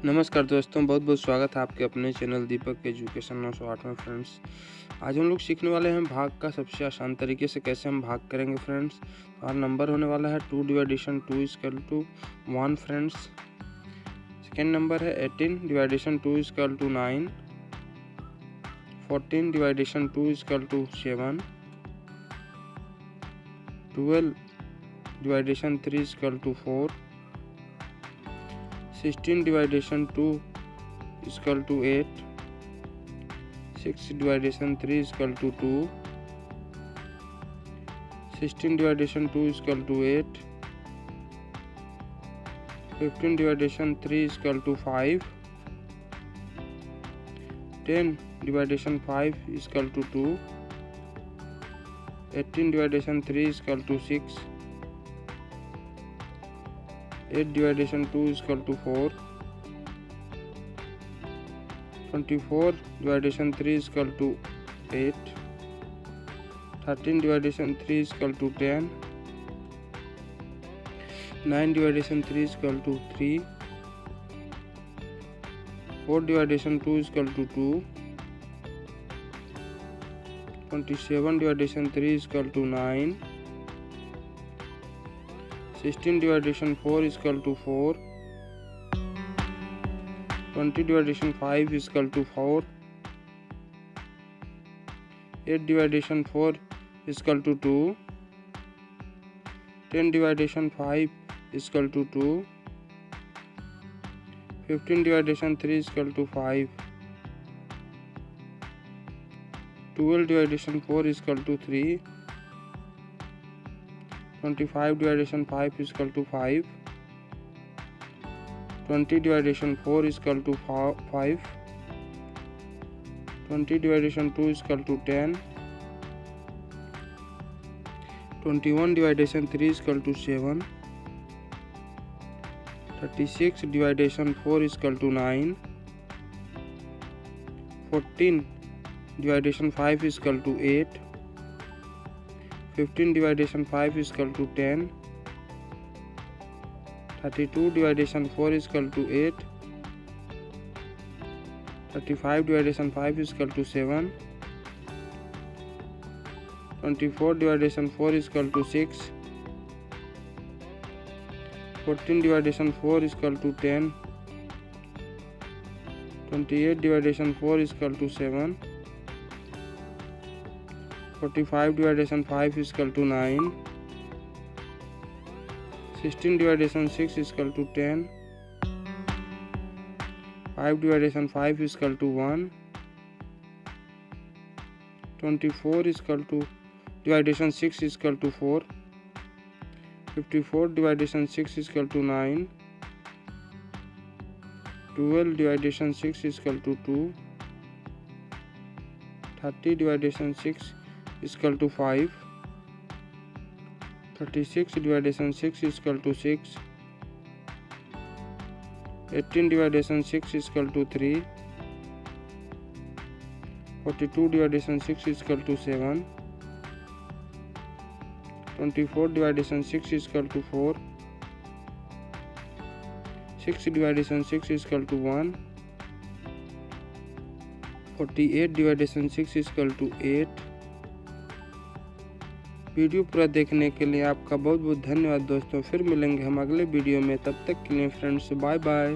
नमस्कार दोस्तों, बहुत बहुत स्वागत है आपके अपने चैनल दीपक एजुकेशन 908 में। फ्रेंड्स, आज हम लोग सीखने वाले हैं भाग का सबसे आसान तरीके से कैसे हम भाग करेंगे। फ्रेंड्स, और नंबर होने वाला है 2 division 2 equal to 1। Friends, second number है 18 division 2 equal to 9, 14 division 2 equal to 7, 12 division 3 equal to 4, 16 dividation 2 is equal to 8, 6 dividation 3 is equal to 2, 16 dividation 2 is equal to 8, 15 dividation 3 is equal to 5, 10 dividation 5 is equal to 2, 18 dividation 3 is equal to 6, 8 dividation 2 is equal to 4, 24 dividation 3 is equal to 8, 13 dividation 3 is equal to 10, 9 dividation 3 is equal to 3, 4 dividation 2 is equal to 2, 27 dividation 3 is equal to 9, 16 dividation 4 is equal to 4, 20 dividation 5 is equal to 4, 8 dividation 4 is equal to 2, 10 dividation 5 is equal to 2, 15 dividation 3 is equal to 5, 12 dividation 4 is equal to 3, 25 dividation 5 is equal to 5, 20 dividation 4 is equal to 5, 20 dividation 2 is equal to 10, 21 dividation 3 is equal to 7, 36 dividation 4 is equal to 9, 14 dividation 5 is equal to 8, 15 dividation 5 is equal to 10, 32 dividation 4 is equal to 8, 35 dividation 5 is equal to 7, 24 dividation 4 is equal to 6, 14 dividation 4 is equal to 10, 28 dividation 4 is equal to 7, 45 dividation 5 is equal to 9, 16 dividation 6 is equal to 10, 5 dividation 5 is equal to 1, 24 is equal to dividation 6 is equal to 4, 54 dividation 6 is equal to 9, 12 dividation 6 is equal to 2, 30 dividation 6 is equal to 5, 36 dividation 6 is equal to 6, 18 dividation 6 is equal to 3, 42 dividation 6 is equal to 7, 24 dividation 6 is equal to 4, 6 dividation 6 is equal to 1, 48 dividation 6 is equal to 8। Video पूरा देखने के लिए आपका बहुत बहुत धन्यवाद दोस्तों। फिर मिलेंगे हम अगले वीडियो में, तब तक के लिए फ्रेंड्स बाय बाय।